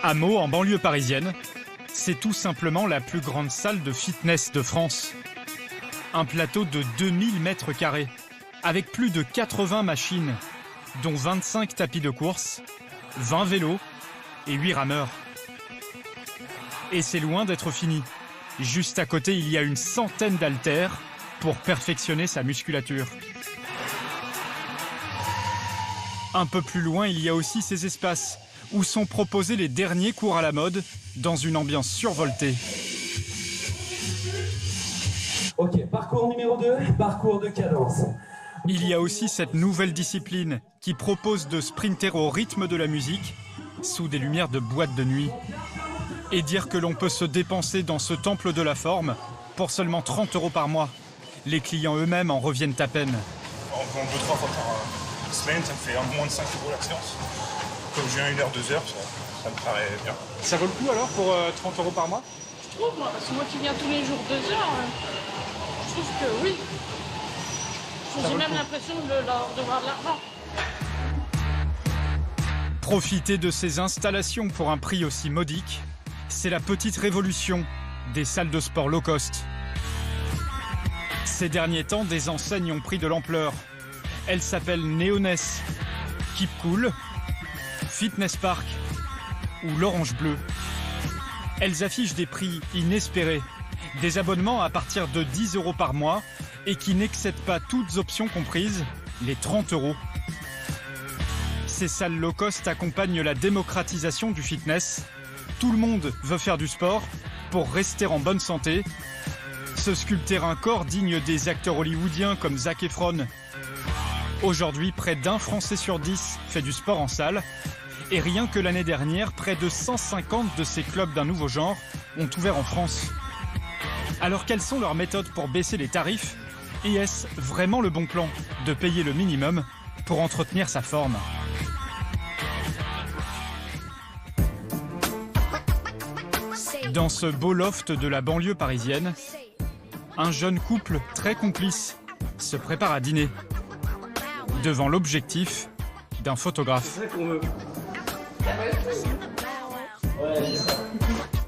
À Meaux, en banlieue parisienne, c'est tout simplement la plus grande salle de fitness de France. Un plateau de 2000 mètres carrés, avec plus de 80 machines, dont 25 tapis de course, 20 vélos et 8 rameurs. Et c'est loin d'être fini. Juste à côté, il y a une centaine d'haltères pour perfectionner sa musculature. Un peu plus loin, il y a aussi ces espaces où sont proposés les derniers cours à la mode dans une ambiance survoltée. Ok, parcours numéro 2, parcours de cadence. Il y a aussi cette nouvelle discipline qui propose de sprinter au rythme de la musique sous des lumières de boîte de nuit. Et dire que l'on peut se dépenser dans ce temple de la forme pour seulement 30 € par mois. Les clients eux-mêmes en reviennent à peine. En faisant 2-3 fois par semaine, ça me fait un peu moins de 5 € la séance. Comme je viens 1 heure, 2 heures, ça me paraît bien. Ça vaut le coup alors pour 30 € par mois? Je trouve, moi, parce que moi qui viens tous les jours 2 heures, je trouve que oui. J'ai même l'impression de leur devoir de l'argent. Profiter de ces installations pour un prix aussi modique, c'est la petite révolution des salles de sport low cost. Ces derniers temps, des enseignes ont pris de l'ampleur. Elles s'appellent Neoness, Keep Cool, Fitness Park ou l'Orange Bleu. Elles affichent des prix inespérés, des abonnements à partir de 10 € par mois et qui n'excèdent pas toutes options comprises, les 30 €. Ces salles low cost accompagnent la démocratisation du fitness. Tout le monde veut faire du sport pour rester en bonne santé, se sculpter un corps digne des acteurs hollywoodiens comme Zac Efron. Aujourd'hui, près d'1 Français sur 10 fait du sport en salle. Et rien que l'année dernière, près de 150 de ces clubs d'un nouveau genre ont ouvert en France. Alors quelles sont leurs méthodes pour baisser les tarifs? Et est-ce vraiment le bon plan de payer le minimum pour entretenir sa forme? Dans ce beau loft de la banlieue parisienne, un jeune couple très complice se prépare à dîner devant l'objectif d'un photographe.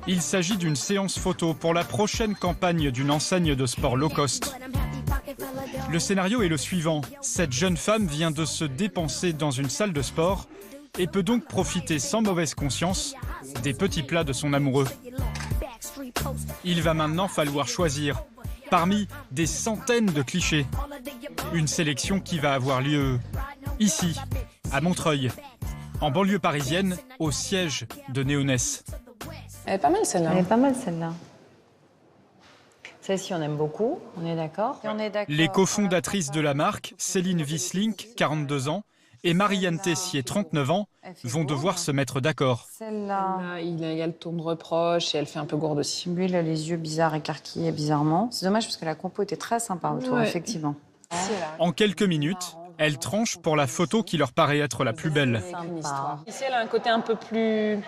Il s'agit d'une séance photo pour la prochaine campagne d'une enseigne de sport low cost. Le scénario est le suivant. Cette jeune femme vient de se dépenser dans une salle de sport et peut donc profiter sans mauvaise conscience des petits plats de son amoureux. Il va maintenant falloir choisir parmi des centaines de clichés. Une sélection qui va avoir lieu ici, à Montreuil, en banlieue parisienne, au siège de Neoness. Elle est pas mal celle-là. Elle est pas mal celle-là. Celle-ci, on aime beaucoup, on est d'accord. Les cofondatrices de la marque, Céline Wieslink, 42 ans, et Marianne Tessier, 39 ans, vont devoir se mettre d'accord. Celle-là, Il y a le ton de reproche et elle fait un peu gourde aussi. lui, il a les yeux bizarres, écarquillés bizarrement. C'est dommage parce que la compo était très sympa autour, Ouais. effectivement. En quelques minutes, elles tranchent pour la photo qui leur paraît être la plus belle. Sympa. Ici, elle a un côté un peu plus...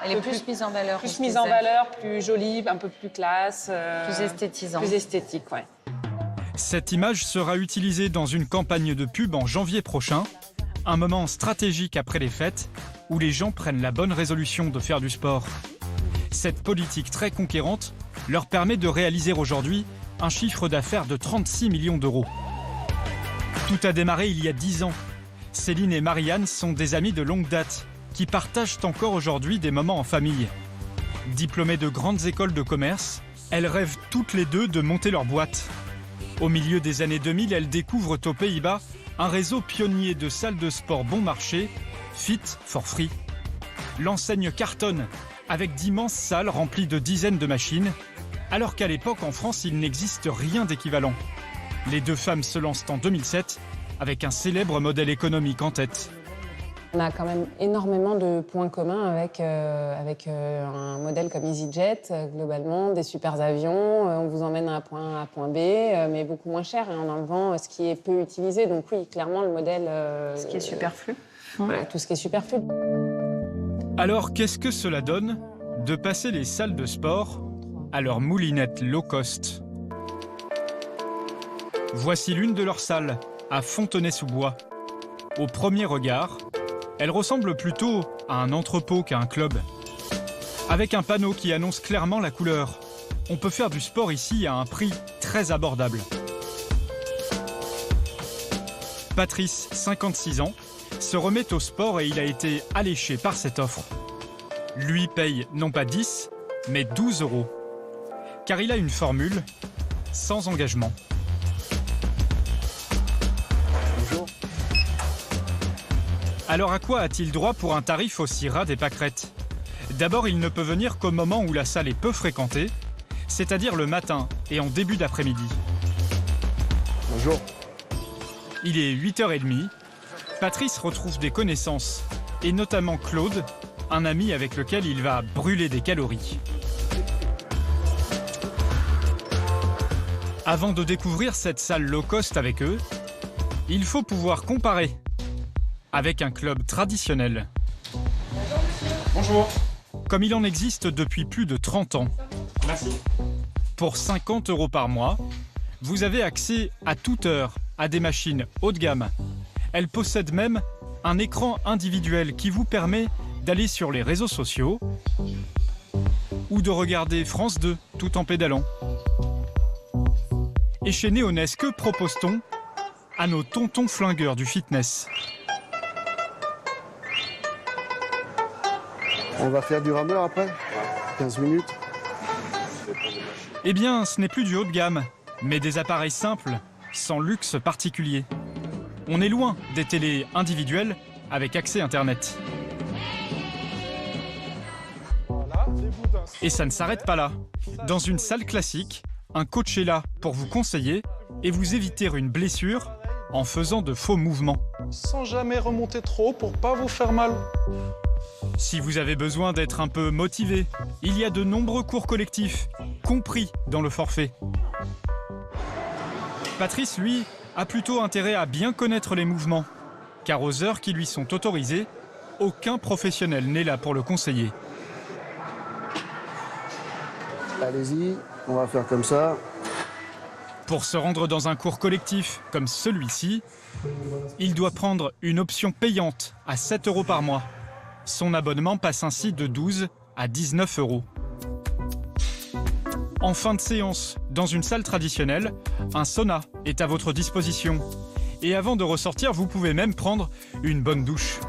Elle est plus mise en valeur. Plus je mise en disais. valeur, plus jolie, un peu plus classe. Plus esthétisante. Plus esthétique, ouais. Cette image sera utilisée dans une campagne de pub en janvier prochain, un moment stratégique après les fêtes où les gens prennent la bonne résolution de faire du sport. Cette politique très conquérante leur permet de réaliser aujourd'hui un chiffre d'affaires de 36 millions d'euros. Tout a démarré il y a 10 ans. Céline et Marianne sont des amies de longue date qui partagent encore aujourd'hui des moments en famille. Diplômées de grandes écoles de commerce, elles rêvent toutes les deux de monter leur boîte. Au milieu des années 2000, elles découvrent aux Pays-Bas un réseau pionnier de salles de sport bon marché, Fit for Free. L'enseigne cartonne, avec d'immenses salles remplies de dizaines de machines, alors qu'à l'époque, en France, il n'existe rien d'équivalent. Les deux femmes se lancent en 2007, avec un célèbre modèle économique en tête. On a quand même énormément de points communs avec un modèle comme EasyJet, globalement, des super avions. On vous emmène à un point A à point B, mais beaucoup moins cher et en enlevant ce qui est peu utilisé. Donc oui, clairement, le modèle... Ce qui est superflu. Voilà, tout ce qui est superflu. Alors, qu'est-ce que cela donne de passer les salles de sport à leur moulinette low cost? Voici l'une de leurs salles, à Fontenay-sous-Bois. Au premier regard, elle ressemble plutôt à un entrepôt qu'à un club. avec un panneau qui annonce clairement la couleur. On peut faire du sport ici à un prix très abordable. Patrice, 56 ans, se remet au sport et il a été alléché par cette offre. Lui paye non pas 10, mais 12 €. Car il a une formule sans engagement. Bonjour. Alors à quoi a-t-il droit pour un tarif aussi ras des pâquerettes? D'abord, il ne peut venir qu'au moment où la salle est peu fréquentée, c'est-à-dire le matin et en début d'après-midi. Bonjour. Il est 8h30. Patrice retrouve des connaissances, et notamment Claude, un ami avec lequel il va brûler des calories. Avant de découvrir cette salle low cost avec eux, il faut pouvoir comparer avec un club traditionnel. Bonjour. Comme il en existe depuis plus de 30 ans. Merci. Pour 50 € par mois, vous avez accès à toute heure à des machines haut de gamme. Elles possèdent même un écran individuel qui vous permet d'aller sur les réseaux sociaux ou de regarder France 2 tout en pédalant. Et chez Néonès, que propose-t-on à nos tontons flingueurs du fitness? On va faire du rameur après 15 minutes. Eh bien, ce n'est plus du haut de gamme, mais des appareils simples, sans luxe particulier. On est loin des télés individuelles avec accès Internet. Et ça ne s'arrête pas là. Dans une salle classique, un coach est là pour vous conseiller et vous éviter une blessure en faisant de faux mouvements. Sans jamais remonter trop pour pas vous faire mal. Si vous avez besoin d'être un peu motivé, il y a de nombreux cours collectifs, compris dans le forfait. Patrice, lui, a plutôt intérêt à bien connaître les mouvements, car aux heures qui lui sont autorisées, aucun professionnel n'est là pour le conseiller. Allez-y, on va faire comme ça. Pour se rendre dans un cours collectif comme celui-ci, il doit prendre une option payante à 7 € par mois. Son abonnement passe ainsi de 12 à 19 €. En fin de séance, dans une salle traditionnelle, un sauna est à votre disposition. Et avant de ressortir, vous pouvez même prendre une bonne douche.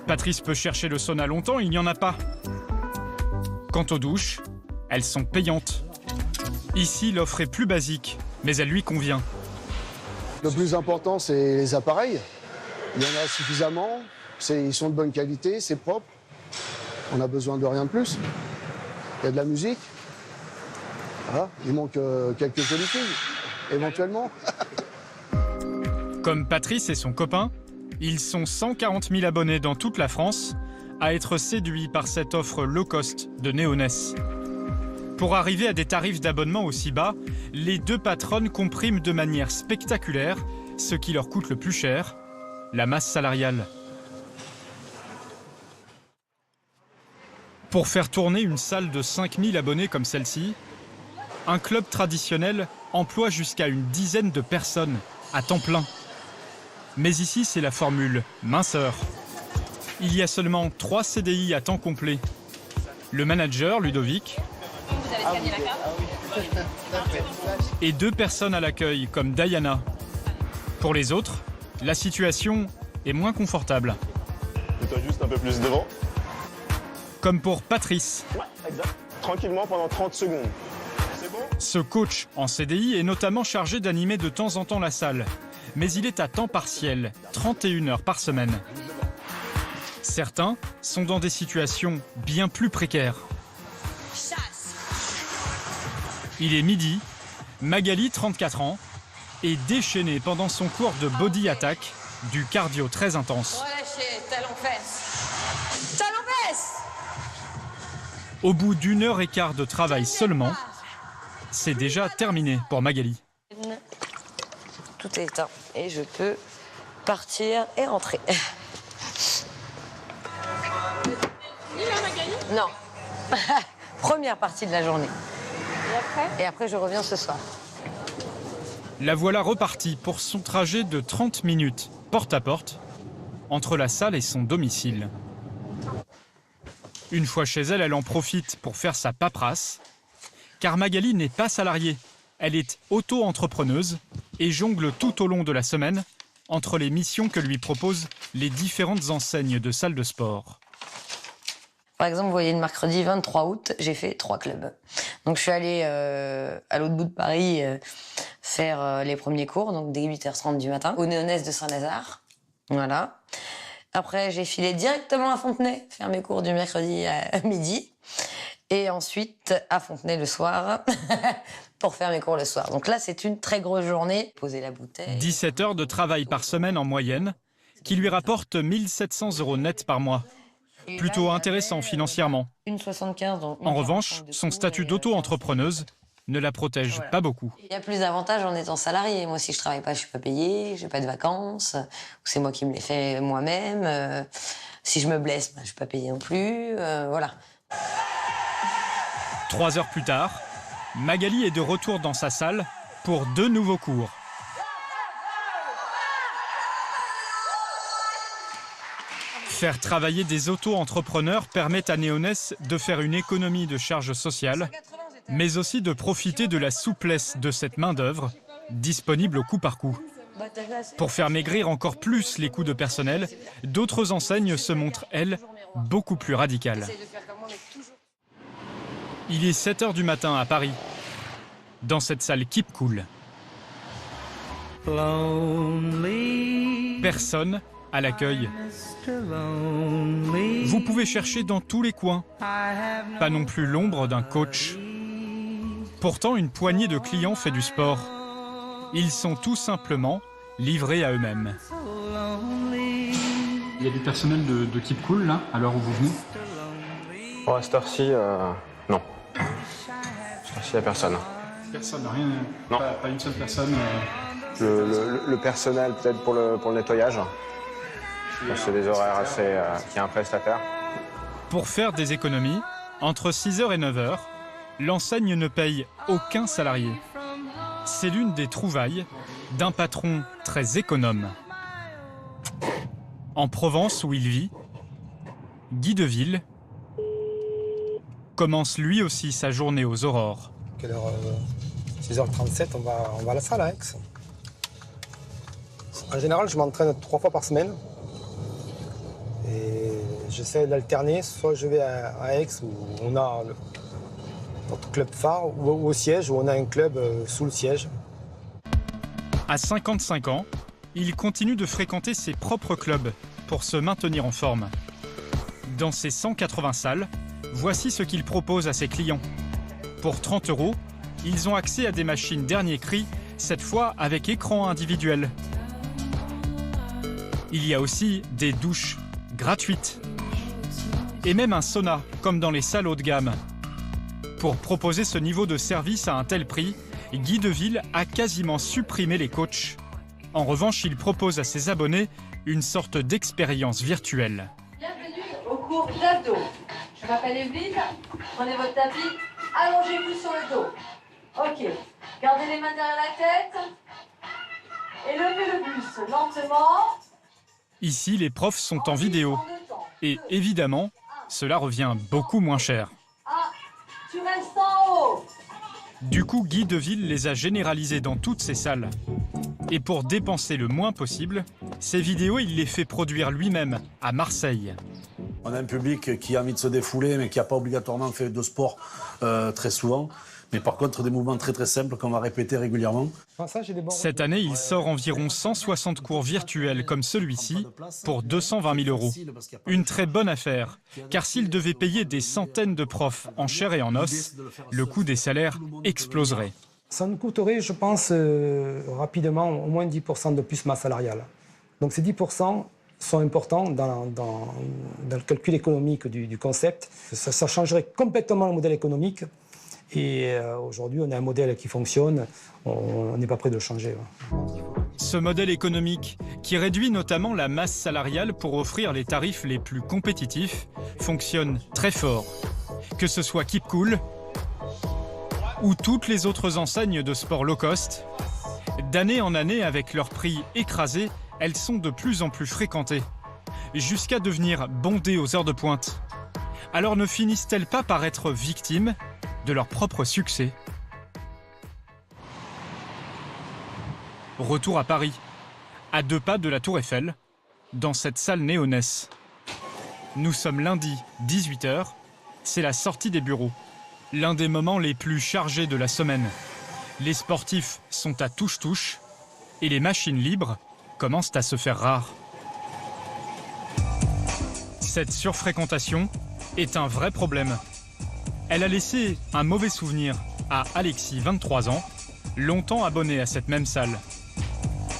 Patrice peut chercher le sauna longtemps, il n'y en a pas. Quant aux douches, elles sont payantes. Ici, l'offre est plus basique, mais elle lui convient. Le plus important, c'est les appareils. Il y en a suffisamment. Ils sont de bonne qualité, c'est propre. On n'a besoin de rien de plus. Il y a de la musique. Voilà. Il manque quelques jolies filles, éventuellement. Comme Patrice et son copain, ils sont 140 000 abonnés dans toute la France à être séduits par cette offre low cost de Néonès. Pour arriver à des tarifs d'abonnement aussi bas, les deux patronnes compriment de manière spectaculaire ce qui leur coûte le plus cher, la masse salariale. Pour faire tourner une salle de 5000 abonnés comme celle-ci, un club traditionnel emploie jusqu'à une dizaine de personnes à temps plein. Mais ici, c'est la formule minceur. Il y a seulement 3 CDI à temps complet. Le manager, Ludovic, et 2 personnes à l'accueil, comme Diana. Pour les autres, la situation est moins confortable. Mets-toi juste un peu plus devant. Comme pour Patrice. Ouais, exact. Tranquillement pendant 30 secondes. C'est bon? Ce coach en CDI est notamment chargé d'animer de temps en temps la salle. Mais il est à temps partiel, 31 heures par semaine. Certains sont dans des situations bien plus précaires. Il est midi, Magali, 34 ans, est déchaînée pendant son cours de body attack, du cardio très intense. Relâchez, talon-fesse. Talon-fesse. Au bout d'1 heure et quart de travail seulement, c'est déjà terminé pour Magali. Tout est éteint et je peux partir et rentrer. Il a Magali? Non. Première partie de la journée. Et après, je reviens ce soir. La voilà repartie pour son trajet de 30 minutes, porte à porte, entre la salle et son domicile. Une fois chez elle, elle en profite pour faire sa paperasse. Car Magali n'est pas salariée. Elle est auto-entrepreneuse et jongle tout au long de la semaine entre les missions que lui proposent les différentes enseignes de salles de sport. Par exemple, vous voyez, le mercredi 23 août, j'ai fait 3 clubs. Donc, je suis allée à l'autre bout de Paris faire les premiers cours, donc dès 8h30 du matin, au Néonès de Saint-Lazare. Voilà. Après, j'ai filé directement à Fontenay, faire mes cours du mercredi à midi. Et ensuite, à Fontenay le soir, pour faire mes cours le soir. Donc là, c'est une très grosse journée. Poser la bouteille. 17 heures de travail par semaine en moyenne, qui lui rapporte 1 700 € net par mois. Plutôt intéressant financièrement. Une 75. Donc en revanche, son statut d'auto-entrepreneuse ne la protège pas beaucoup. Il y a plus d'avantages en étant salarié. Moi, si je travaille pas, je suis pas payée, j'ai pas de vacances, ou c'est moi qui me les fais moi-même. Si je me blesse, je suis pas payée non plus. Voilà. 3 heures plus tard, Magali est de retour dans sa salle pour 2 nouveaux cours. Faire travailler des auto-entrepreneurs permet à Néonès de faire une économie de charges sociales, mais aussi de profiter de la souplesse de cette main-d'œuvre, disponible au coup par coup. Pour faire maigrir encore plus les coûts de personnel, d'autres enseignes se montrent, elles, beaucoup plus radicales. Il est 7 h du matin à Paris, dans cette salle Keep Cool. Personne à l'accueil. Vous pouvez chercher dans tous les coins, pas non plus l'ombre d'un coach. Pourtant, une poignée de clients fait du sport. Ils sont tout simplement livrés à eux-mêmes. Il y a du personnel de Keep Cool, là, à l'heure où vous venez? Pour à cette heure-ci, non. À cette heure-ci, il n'y a personne. Personne, rien? Non. Pas une seule personne? Le personnel, peut-être pour le nettoyage. C'est des horaires assez... qui a un prestataire. Pour faire des économies, entre 6 h et 9 h, l'enseigne ne paye aucun salarié. C'est l'une des trouvailles d'un patron très économe. En Provence, où il vit, Guy Deville commence lui aussi sa journée aux aurores. Quelle heure 6h37, on va à la salle à Aix. En général, je m'entraîne 3 fois par semaine. Et j'essaie d'alterner, soit je vais à Aix où on a notre club phare, ou au siège où on a un club sous le siège. À 55 ans, il continue de fréquenter ses propres clubs pour se maintenir en forme. Dans ses 180 salles, voici ce qu'il propose à ses clients. Pour 30 €, ils ont accès à des machines dernier cri, cette fois avec écran individuel. Il y a aussi des douches gratuites. Et même un sauna, comme dans les salles haut de gamme. Pour proposer ce niveau de service à un tel prix, Guy Deville a quasiment supprimé les coachs. En revanche, il propose à ses abonnés une sorte d'expérience virtuelle. Bienvenue au cours d'abdos. Je m'appelle Evelyne, prenez votre tapis, allongez-vous sur le dos. Ok, gardez les mains derrière la tête et levez le buste lentement. Ici, les profs sont en vidéo. Et évidemment, cela revient beaucoup moins cher. Ah, tu restes en haut. Du coup, Guy Deville les a généralisés dans toutes ses salles. Et pour dépenser le moins possible, ces vidéos, il les fait produire lui-même à Marseille. On a un public qui a envie de se défouler, mais qui n'a pas obligatoirement fait de sport très souvent. Mais par contre, des mouvements très très simples qu'on va répéter régulièrement. Cette année, il sort environ 160 cours virtuels comme celui-ci pour 220 000 €. Une très bonne affaire, car s'il devait payer des centaines de profs en chair et en os, le coût des salaires exploserait. Ça nous coûterait, je pense, rapidement au moins 10% de plus masse salariale. Donc ces 10% sont importants dans le calcul économique du concept. Ça changerait complètement le modèle économique. Et aujourd'hui, on a un modèle qui fonctionne, on n'est pas prêt de le changer. Ce modèle économique, qui réduit notamment la masse salariale pour offrir les tarifs les plus compétitifs, fonctionne très fort. Que ce soit Keep Cool ou toutes les autres enseignes de sport low cost, d'année en année, avec leurs prix écrasés, elles sont de plus en plus fréquentées, jusqu'à devenir bondées aux heures de pointe. Alors ne finissent-elles pas par être victimes de leur propre succès? Retour à Paris, à 2 pas de la Tour Eiffel, dans cette salle néonesse. Nous sommes lundi, 18 h, c'est la sortie des bureaux. L'un des moments les plus chargés de la semaine. Les sportifs sont à touche-touche et les machines libres commencent à se faire rares. Cette surfréquentation est un vrai problème. Elle a laissé un mauvais souvenir à Alexis, 23 ans, longtemps abonné à cette même salle.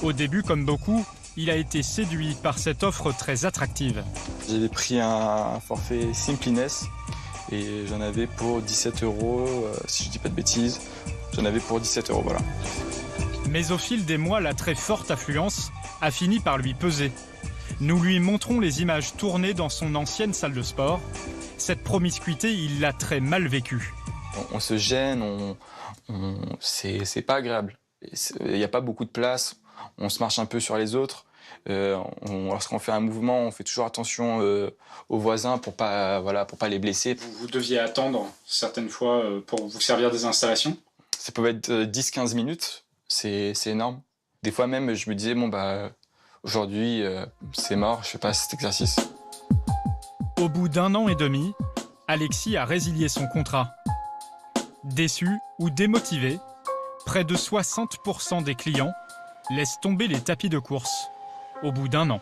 Au début, comme beaucoup, il a été séduit par cette offre très attractive. J'avais pris un forfait Simpliness et j'en avais pour 17 €, si je dis pas de bêtises. J'en avais pour 17 €, voilà. Mais au fil des mois, la très forte affluence a fini par lui peser. Nous lui montrons les images tournées dans son ancienne salle de sport. Cette promiscuité, il l'a très mal vécue. On se gêne, c'est pas agréable. Il n'y a pas beaucoup de place, on se marche un peu sur les autres. Lorsqu'on fait un mouvement, on fait toujours attention aux voisins pour pas les blesser. Vous deviez attendre certaines fois pour vous servir des installations? Ça peut être 10-15 minutes, c'est énorme. Des fois même, je me disais, bon bah, aujourd'hui, c'est mort, je fais pas cet exercice. Au bout d'1 an et demi, Alexis a résilié son contrat. Déçu ou démotivé, près de 60% des clients laissent tomber les tapis de course au bout d'1 an.